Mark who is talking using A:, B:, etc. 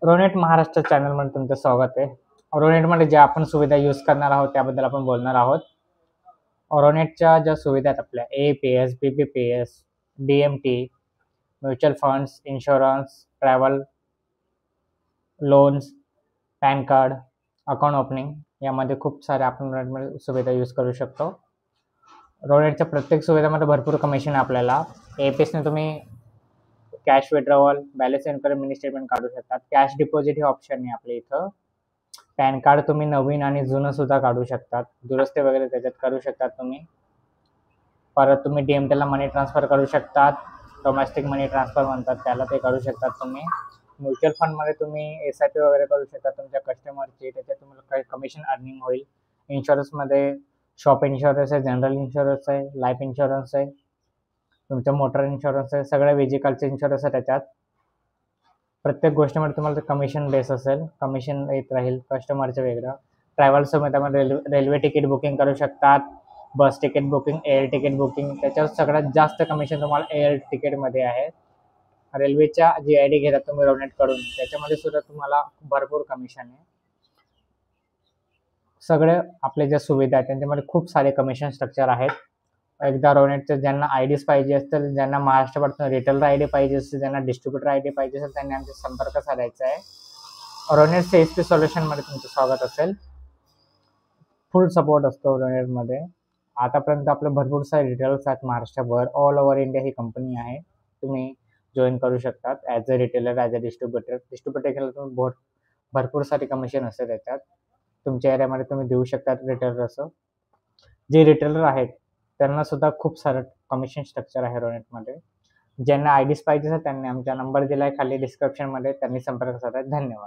A: रोनेट महाराष्ट्र चॅनलमध्ये तुमचं स्वागत आहे. रोनेटमध्ये ज्या आपण सुविधा यूज करणार आहोत त्याबद्दल आपण बोलणार आहोत. रोनेटच्या ज्या सुविधा आहेत आपल्या APS, BPPS, DMT, mutual funds, insurance, travel, loans, pan card, account opening यामध्ये खूप सारे आपण रोनेटमध्ये सुविधा यूज करू शकतो. रोनेटच्या प्रत्येक सुविधामध्ये भरपूर कमिशन आहे आपल्याला. APSने तुम्ही cash withdrawal, balance enquiry, mini statement काढू शकतात. कॅश डिपॉझिट हे ऑप्शन आहे आपल्या इथं. पॅन कार्ड तुम्ही नवीन आणि जुनं सुद्धा काढू शकतात. दुरुस्ती वगैरे त्याच्यात करू शकतात तुम्ही. परत तुम्ही DMTला मनी ट्रान्सफर करू शकतात. डोमेस्टिक मनी ट्रान्सफर म्हणतात त्याला, ते करू शकतात तुम्ही. म्युच्युअल फंडमध्ये तुम्ही SIP वगैरे करू शकता तुमच्या कस्टमरची, त्याच्यात तुम्हाला काही कमिशन अर्निंग होईल. इन्शुरन्समध्ये शॉप इन्शुरन्स आहे, जनरल इन्शुरन्स आहे, लाईफ इन्शुरन्स आहे, तुमचं मोटर इन्शुरन्स आहे, सगळ्या व्हेजिकलचे इन्शुरन्स आहे. त्याच्यात प्रत्येक गोष्टीमध्ये तुम्हाला कमिशन बेस असेल, कमिशन येत राहील कस्टमरचं वेगळं. ट्रॅव्हल्समध्ये त्यामध्ये रेल्वे तिकीट बुकिंग करू शकतात, बस ticket booking, air ticket booking. त्याच्यावर सगळ्यात जास्त कमिशन तुम्हाला एअर तिकीटमध्ये आहे. रेल्वेच्या GID घेतात तुम्ही रोनेटकडून, त्याच्यामध्ये सुद्धा तुम्हाला भरपूर कमिशन आहे. सगळे आपले ज्या सुविधा आहेत त्यांच्यामध्ये खूप सारे कमिशन स्ट्रक्चर आहेत. एकदा रोनेटचं ज्यांना IDs पाहिजे असतील, ज्यांना महाराष्ट्रापासून रिटेलर ID पाहिजे असेल, ज्यांना डिस्ट्रीब्युटर ID पाहिजे असेल, त्यांनी आमचा संपर्क साधायचा आहे. रोनेट CSP सोल्युशनमध्ये तुमचं स्वागत असेल. फुल सपोर्ट असतो रोनेटमध्ये. आतापर्यंत आपले भरपूर सारे रिटेलर्स आहेत महाराष्ट्रभर, ऑल ओव्हर इंडिया ही कंपनी आहे. तुम्ही जॉईन करू शकतात as a retailer, as a distributor. Distributor केलं तुम्ही भरपूर सारे कमिशन असते त्याच्यात. तुमच्या एरियामध्ये तुम्ही देऊ शकतात रिटेलर. असं जे रिटेलर आहेत त्यांना सुद्धा खूप सारं कमिशन स्ट्रक्चर आहे रोनेटमध्ये. ज्यांना IDs पाहिजे असेल त्यांनी आमचा नंबर दिला आहे खाली डिस्क्रिप्शनमध्ये, त्यांनी संपर्क साधा. धन्यवाद.